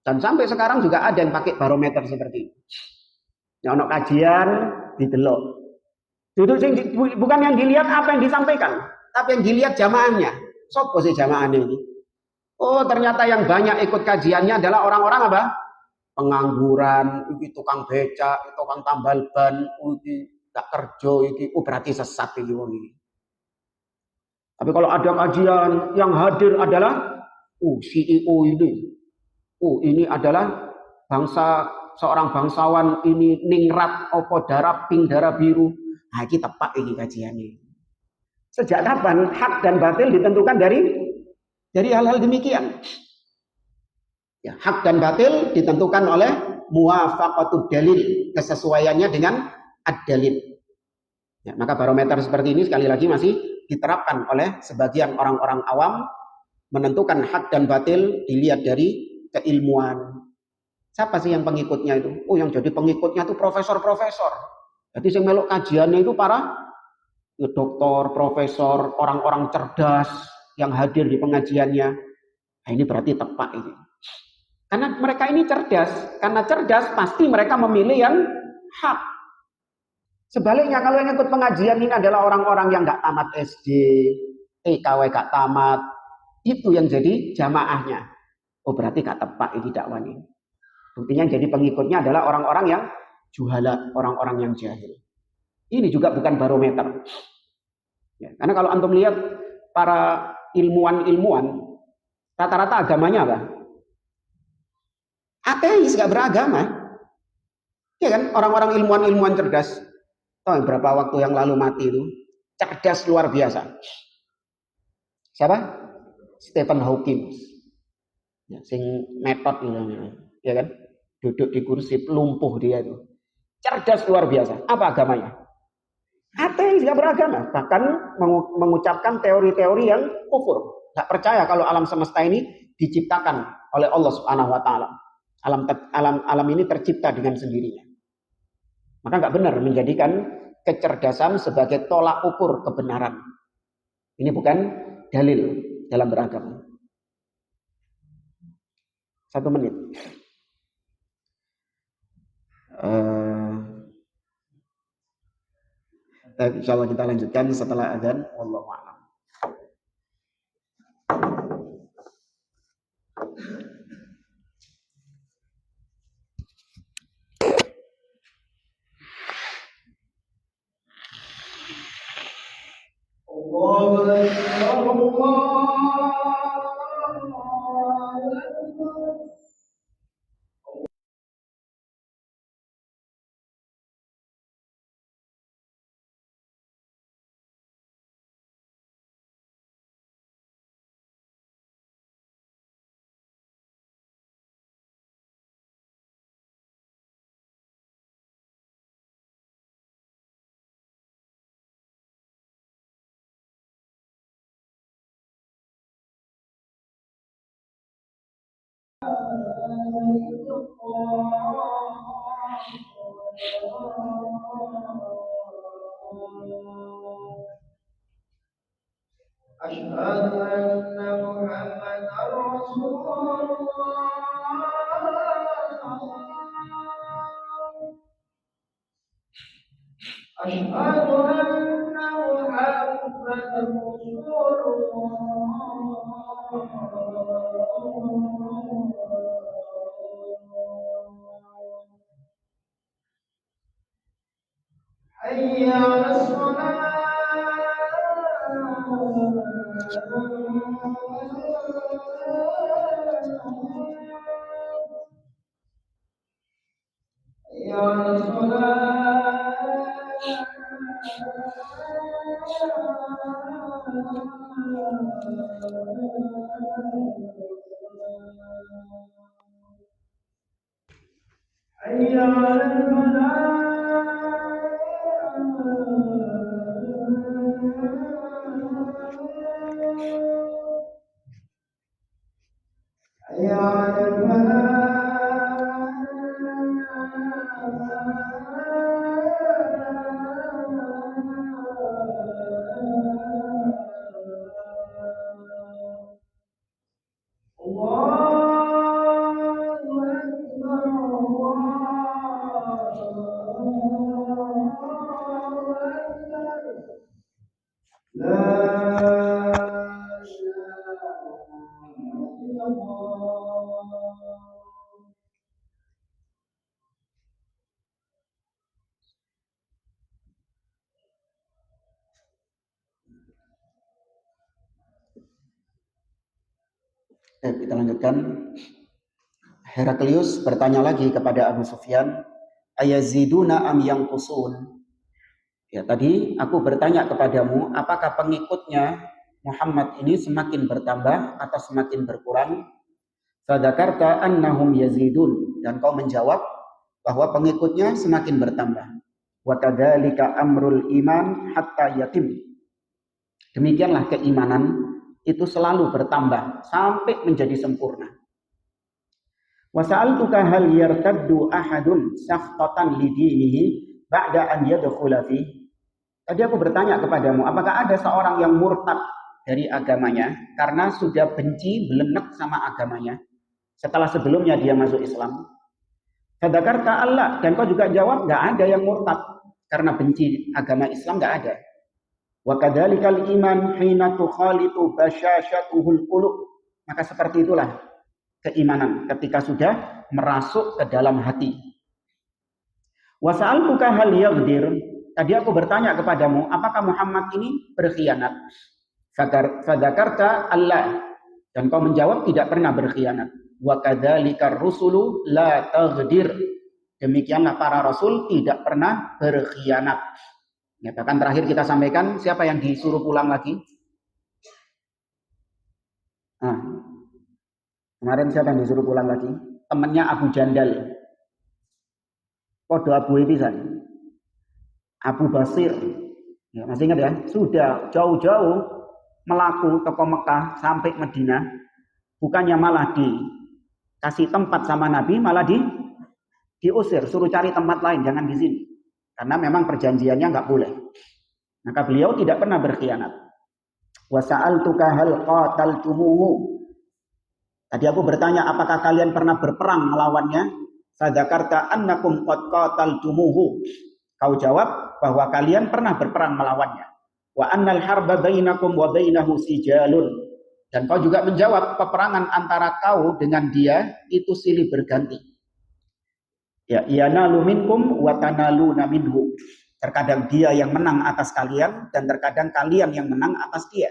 Dan sampai sekarang juga ada yang pakai barometer seperti itu. Ya, ono kajian didelok. Duduk bukan yang dilihat apa yang disampaikan, tapi yang dilihat jamaahnya. Sopo sih jamaahnya ini? Oh, ternyata yang banyak ikut kajiannya adalah orang-orang apa? Pengangguran, iki tukang becak, tukang tambal ban, iki gak kerja, iki berarti sesat iki wong iki. Tapi kalau ada kajian yang hadir adalah CEO ini. Ini adalah seorang bangsawan ini ningrat opo darah pink darah biru. Nah, ini tepat ini kajiannya. Sejak kapan hak dan batil ditentukan dari hal-hal demikian? Ya, hak dan batil ditentukan oleh muwafaqatud dalil, kesesuaiannya dengan ad-dalil. Ya, maka barometer seperti ini sekali lagi masih diterapkan oleh sebagian orang-orang awam. Menentukan hak dan batil dilihat dari keilmuan. Siapa sih yang pengikutnya itu? Oh, yang jadi pengikutnya itu profesor-profesor. Jadi yang melok kajiannya itu para doktor, profesor, orang-orang cerdas yang hadir di pengajiannya. Nah, ini berarti tepat ini. Karena mereka ini cerdas. Karena cerdas pasti mereka memilih yang hak. Sebaliknya kalau yang ikut pengajian ini adalah orang-orang yang nggak tamat SD, TKW gak tamat, itu yang jadi jamaahnya. Oh, berarti gak tepat ini dakwah ini. Buktinya jadi pengikutnya adalah orang-orang yang juhala, orang-orang yang jahil. Ini juga bukan barometer. Ya, karena kalau antum lihat para ilmuwan-ilmuwan, rata-rata agamanya apa? Ateis, gak beragama. Ya kan, orang-orang ilmuwan-ilmuwan cerdas. Tahu berapa waktu yang lalu mati itu? Cerdas luar biasa. Siapa? Stephen Hawking. Ya, sing metode ya kan? Duduk di kursi lumpuh dia itu. Cerdas luar biasa. Apa agamanya? Ateis, gak beragama. Bahkan mengucapkan teori-teori yang kufur. Gak percaya kalau alam semesta ini diciptakan oleh Allah Subhanahu wa taala. Alam ini tercipta dengan sendirinya. Maka nggak benar menjadikan kecerdasan sebagai tolak ukur kebenaran. Ini bukan dalil dalam beragama. 1 menit. Insya Allah kita lanjutkan setelah adzan. Wallahu a'lam. أشهد أن محمدا رسول الله أشهد أن محمدا رسول حي على الصلاة حي على الصلاة Kita lanjutkan. Heraklius bertanya lagi kepada Abu Sufyan, ayaziduna am yanqusun? Ya, tadi aku bertanya kepadamu, apakah pengikutnya Muhammad ini semakin bertambah atau semakin berkurang? Fadzakarta annahum yazidun, dan kau menjawab bahwa pengikutnya semakin bertambah. Wa kadzalika amrul iman hatta yatim. Demikianlah keimanan itu selalu bertambah sampai menjadi sempurna. Wa sa'altuka hal yartaddu ahadun sakhatan lidinihi ba'da an yadkhula fi. Tadi aku bertanya kepadamu, apakah ada seorang yang murtad dari agamanya karena sudah benci, belenek sama agamanya setelah sebelumnya dia masuk Islam? Fadzakarta Allah, dan kau juga jawab enggak ada yang murtad karena benci agama Islam, enggak ada. Wa kadzalikal iman hina tukhalitu basyashatuhul qulub. Maka seperti itulah keimanan ketika sudah merasuk ke dalam hati. Wa sa'altuka hal yaghdir. Tadi aku bertanya kepadamu, apakah Muhammad ini berkhianat? Fadzakarta Allah, dan kau menjawab tidak pernah berkhianat. Wa kadzalika rusulu la taghdir. Demikianlah para rasul tidak pernah berkhianat. Ya, bahkan terakhir kita sampaikan, siapa yang disuruh pulang lagi? Nah, kemarin siapa yang disuruh pulang lagi? Temannya Abu Jandal. Podo Abu Ibisan. Abu Basir, ya, masih ingat ya, sudah jauh-jauh melaku toko Mekah sampai Madinah, bukannya malah dikasih tempat sama Nabi, malah diusir, suruh cari tempat lain, jangan di sini, karena memang perjanjiannya nggak boleh. Maka beliau tidak pernah berkhianat. Wa sa'altuka hal qataltumuhu. Tadi aku bertanya, apakah kalian pernah berperang melawannya? Fadzakarta annakum qad qataltumuhu. Kau jawab bahwa kalian pernah berperang melawannya. Wa annal harba bainakum wa bainahu sijalun. Dan kau juga menjawab peperangan antara kau dengan dia itu silih berganti. Ya, yanalu minkum wa tanaluna minhu. Terkadang dia yang menang atas kalian dan terkadang kalian yang menang atas dia.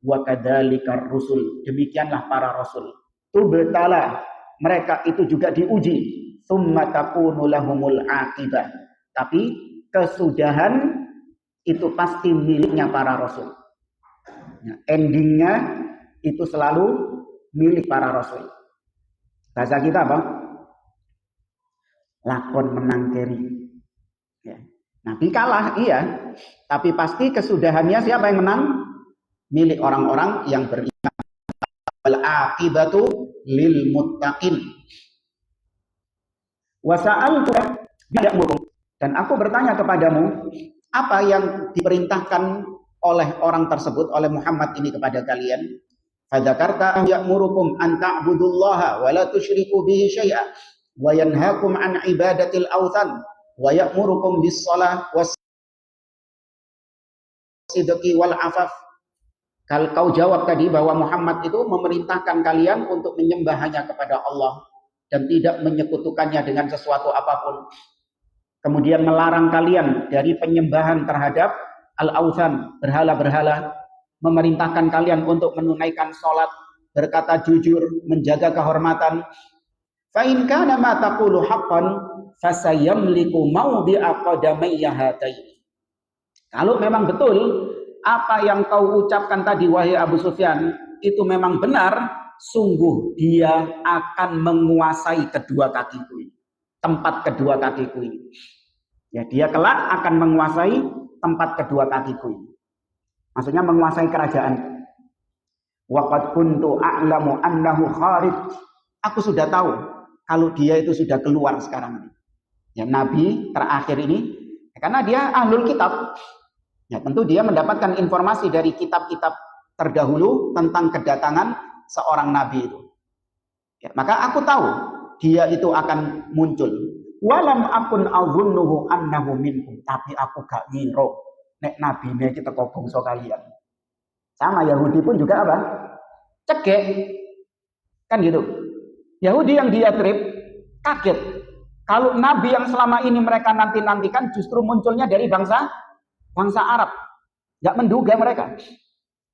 Wa kadzalikar rusul. Demikianlah para rasul. Tubtala, mereka itu juga diuji. Tsumma takunu lahumul aqibah. Tapi kesudahan itu pasti miliknya para rasul. Nah, endingnya itu selalu milik para rasul. Bahasa kita apa? Lakon menang keri. Ya. Nabi kalah, iya. Tapi pasti kesudahannya siapa yang menang? Milik orang-orang yang beriman. Wal aqibatu lil muttaqin. Wa sa'altu ya'muru. Dan aku bertanya kepadamu, apa yang diperintahkan oleh orang tersebut, oleh Muhammad ini kepada kalian? Fadzakarta ya'murukum an ta'budullaha wa la tusyriku bihi syai'a wa yanhaakum an ibadatil awthan wa ya'murukum bis shalah was sidqi wal afaf. Kalau kau jawab tadi bahwa Muhammad itu memerintahkan kalian untuk menyembah hanya kepada Allah dan tidak menyekutukannya dengan sesuatu apapun. Kemudian melarang kalian dari penyembahan terhadap al-awthan, berhala-berhala, memerintahkan kalian untuk menunaikan sholat, berkata jujur, menjaga kehormatan. Fa in kana ma taqulu haqqan fasayamliku mawdi'a qadamayya hataini. Kalau memang betul apa yang kau ucapkan tadi wahai Abu Sufyan itu memang benar, sungguh dia akan menguasai kedua kakiku. tempat kedua kakiku ini. Ya, dia kelak akan menguasai tempat kedua kakiku ini. Maksudnya menguasai kerajaan. Waqad kuntu a'lamu annahu kharij. Aku sudah tahu kalau dia itu sudah keluar sekarang ini. Ya, nabi terakhir ini, karena dia ahlul kitab. Ya, tentu dia mendapatkan informasi dari kitab-kitab terdahulu tentang kedatangan seorang nabi itu. Ya, maka aku tahu dia itu akan muncul. Walam akun azunnuhu annahu minkum, tapi aku gak ngira nek nabi ini kita kok bangsa kalian. Sama Yahudi pun juga apa? Cegek. Kan gitu. Yahudi yang di Yatsrib kaget. Kalau nabi yang selama ini mereka nanti-nantikan justru munculnya dari bangsa Arab. Gak menduga mereka.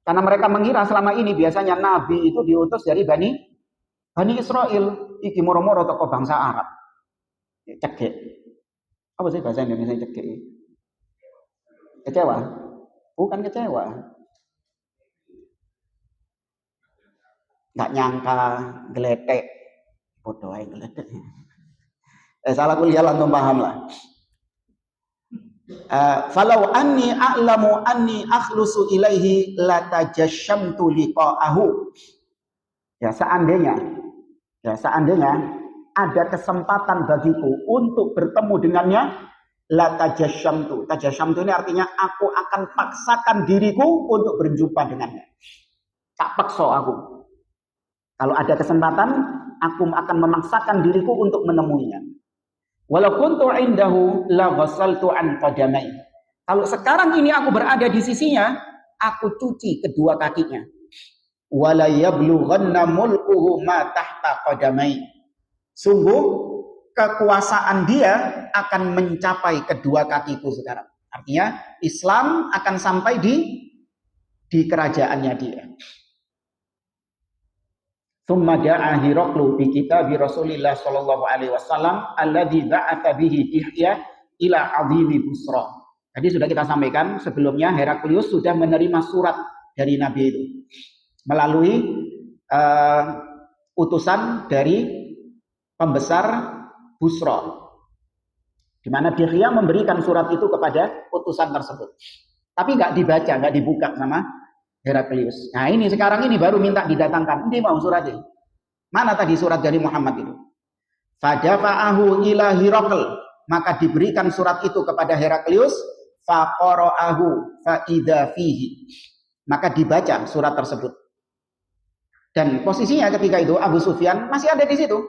Karena mereka mengira selama ini biasanya nabi itu diutus dari Bani Israel. Iki moro-moro tokoh bangsa Arab. Cegek. Apa sih bahasa Indonesia cegek? Kecewa? Bukan kecewa. Nggak nyangka, geletek. Bodoh aja geletek. Salah kuliah langsung paham lah. Falau anni a'lamu anni akhlusu ilaihi latajashamtu liqa'ahu. Ya seandainya ada kesempatan bagiku untuk bertemu dengannya, la tajasyamtu. Tajasyamtu ini artinya aku akan paksakan diriku untuk berjumpa dengannya. Tak paksa aku. Kalau ada kesempatan, aku akan memaksakan diriku untuk menemuinya. Walau kuntu indahu la ghasaltu an qadamai. Kalau sekarang ini aku berada di sisinya, aku cuci kedua kakinya. Wala yablughanna mulkuhu ma tahta qadamai. Sungguh kekuasaan dia akan mencapai kedua kakiku sekarang. Artinya Islam akan sampai di kerajaannya dia. Tsumma da'a Hiraqlu bi kitabi Rasulillah sallallahu alaihi wasallam alladzi ba'atha bihi Dihya ila 'azimi Busra. Tadi sudah kita sampaikan sebelumnya, Heraklius sudah menerima surat dari Nabi itu melalui utusan dari pembesar Busra, di mana Dihya memberikan surat itu kepada utusan tersebut. Tapi nggak dibaca, nggak dibuka sama Heraklius. Nah ini sekarang ini baru minta didatangkan. Ini mau suratnya. Mana tadi surat dari Muhammad itu? Fadafa'ahu ila Hiraql. Maka diberikan surat itu kepada Heraklius. Faqara'ahu fa'idha fihi. Maka dibaca surat tersebut. Dan posisinya ketika itu Abu Sufyan masih ada di situ.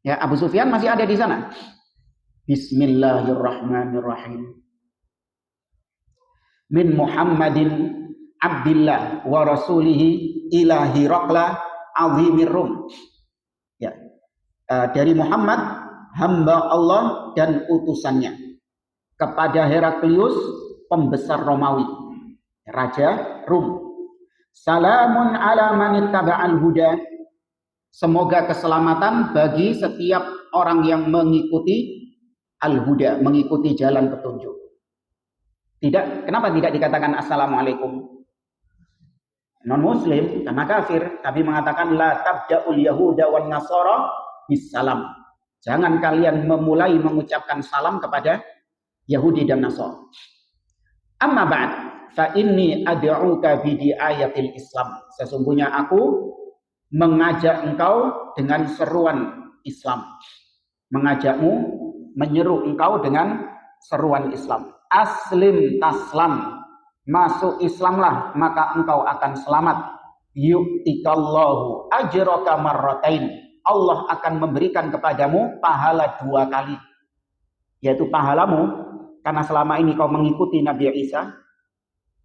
Ya, Abu Sufyan masih ada di sana. Bismillahirrahmanirrahim. Min Muhammadin Abdillah wa rasulihi ila Hiraqla azimir Rum. Ya. Dari Muhammad hamba Allah dan utusannya kepada Heraklius pembesar Romawi, raja Rum. Salamun ala man ittaba'al huda. Semoga keselamatan bagi setiap orang yang mengikuti al-huda, mengikuti jalan petunjuk. Kenapa tidak dikatakan assalamualaikum? Non-muslim, karena kafir, tapi mengatakan la tabda'ul yahuda wan nasara bisalam. Jangan kalian memulai mengucapkan salam kepada Yahudi dan Nasara. Amma ba'd, fa inni ad'uka bi ayatil Islam. Sesungguhnya aku mengajak engkau dengan seruan Islam. Mengajakmu, menyeru engkau dengan seruan Islam. Aslim taslam. Masuk Islamlah, maka engkau akan selamat. Yu'tikallahu ajraka marratain. Allah akan memberikan kepadamu pahala 2 kali. Yaitu pahalamu karena selama ini kau mengikuti Nabi Isa,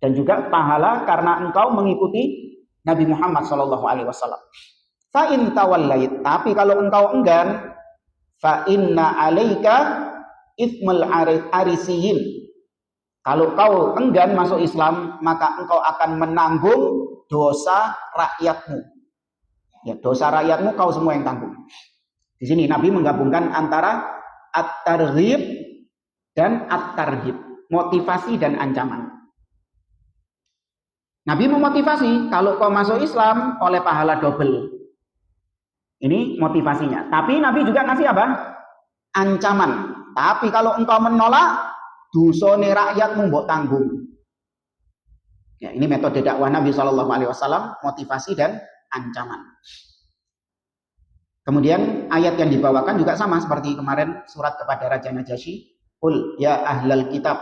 dan juga pahala karena engkau mengikuti Nabi Muhammad SAW. Fa in tawallait, tapi kalau engkau enggan, fa inna alaika itsmul arisiyin. Kalau kau enggan masuk Islam, maka engkau akan menanggung dosa rakyatmu. Ya, dosa rakyatmu kau semua yang tanggung. Di sini Nabi menggabungkan antara at-targhib dan at-tarhib, motivasi dan ancaman. Nabi memotivasi, kalau kau masuk Islam oleh pahala double. Ini motivasinya. Tapi Nabi juga ngasih apa? ancaman. Tapi kalau engkau menolak, dosane rakyatmu mbok tanggung. Ya, ini metode dakwah Nabi Shallallahu Alaihi Wasallam, motivasi dan ancaman. Kemudian ayat yang dibawakan juga sama seperti kemarin surat kepada Raja Najasyi. Qul ya ahlal kitab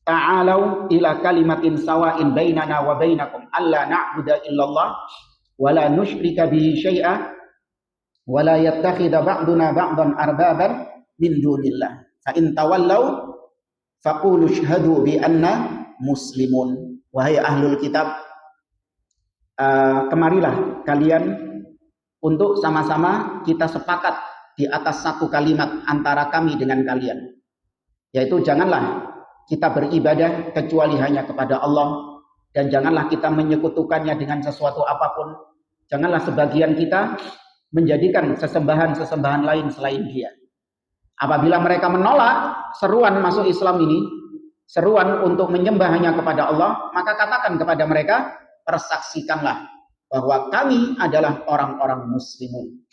ta'alau ila kalimatin sawa'in bainana wa bainakum alla na'budu illallah wa la nusyrika bihi syai'a wa la yattakhidha ba'duna ba'dan arbaban min dunillah. Fa in tawallaw faqulu syhadu bi anna muslimun. Wahai ahlul kitab, kemarilah kalian untuk sama-sama kita sepakat di atas satu kalimat antara kami dengan kalian, yaitu janganlah kita beribadah kecuali hanya kepada Allah, dan janganlah kita menyekutukannya dengan sesuatu apapun. Janganlah sebagian kita menjadikan sesembahan-sesembahan lain selain Dia. Apabila mereka menolak seruan masuk Islam ini, seruan untuk menyembah hanya kepada Allah, maka katakan kepada mereka, persaksikanlah bahwa kami adalah orang-orang muslimun.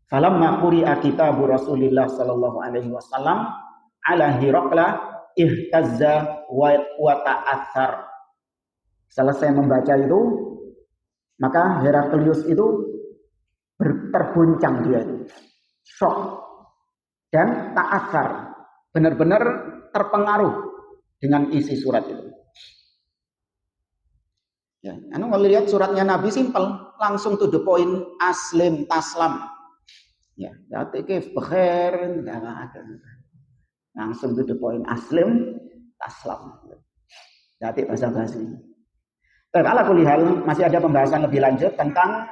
Falamma quri'a kitabu Rasulillah sallallahu alaihi wasallam ala Hiraqla ihtazza wa ta'athar. Selesai membaca itu, maka Heraklius itu terguncang dia, shock dan ta'athar, benar-benar terpengaruh dengan isi surat itu. Ya, kalau lihat suratnya Nabi simpel, langsung to the point, aslim taslam. Ya, datik bekhair, langsung to the point, aslim taslam. Datik basa-basi. Ala kulli hal, masih ada pembahasan lebih lanjut tentang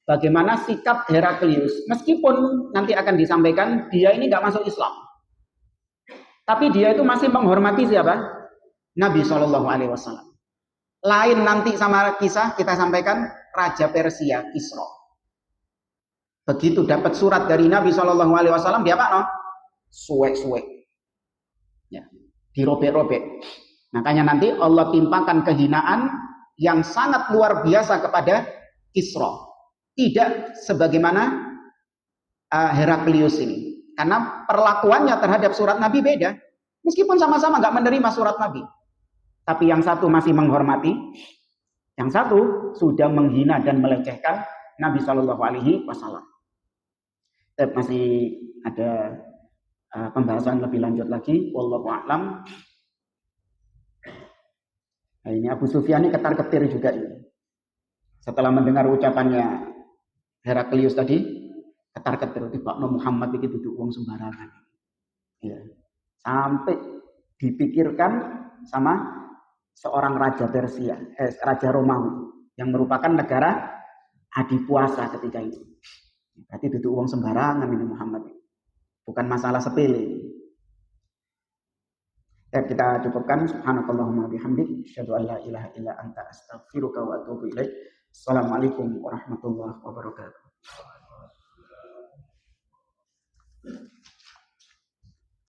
bagaimana sikap Heraklius. Meskipun nanti akan disampaikan dia ini nggak masuk Islam, tapi dia itu masih menghormati siapa? Nabi Shallallahu Alaihi Wasallam. Lain nanti sama kisah kita sampaikan Raja Persia Kisra. Begitu dapat surat dari Nabi Shallallahu Alaihi Wasallam, dia apa? No? Suwek-suwek, ya, dirobek-robek. Makanya nanti Allah timpakan kehinaan yang sangat luar biasa kepada Kisra. Tidak sebagaimana Heraklius ini. Karena perlakuannya terhadap surat Nabi beda. Meskipun sama-sama nggak menerima surat Nabi. Tapi yang satu masih menghormati, yang satu sudah menghina dan melecehkan Nabi Shallallahu Alaihi Wasallam. Masih ada pembahasan lebih lanjut lagi. Wallahu a'lam. Nah, ini Abu Sufyan ini ketar-ketir juga ini. Setelah mendengar ucapannya Heraklius tadi, ketar-ketir di Pak Muhammad itu duduk wong sembarangan. Ya. Sampai dipikirkan sama seorang raja Persia, raja Romawi yang merupakan negara adipuasa ketika itu. Berarti duduk uang sembarangan ini Muhammad. Bukan masalah sepele. Kita cukupkan. Subhanakallahumma bihamdik, asyhadu an la ilaha illa anta, astaghfiruka wa atubu ilaik. Assalamualaikum warahmatullahi wabarakatuh.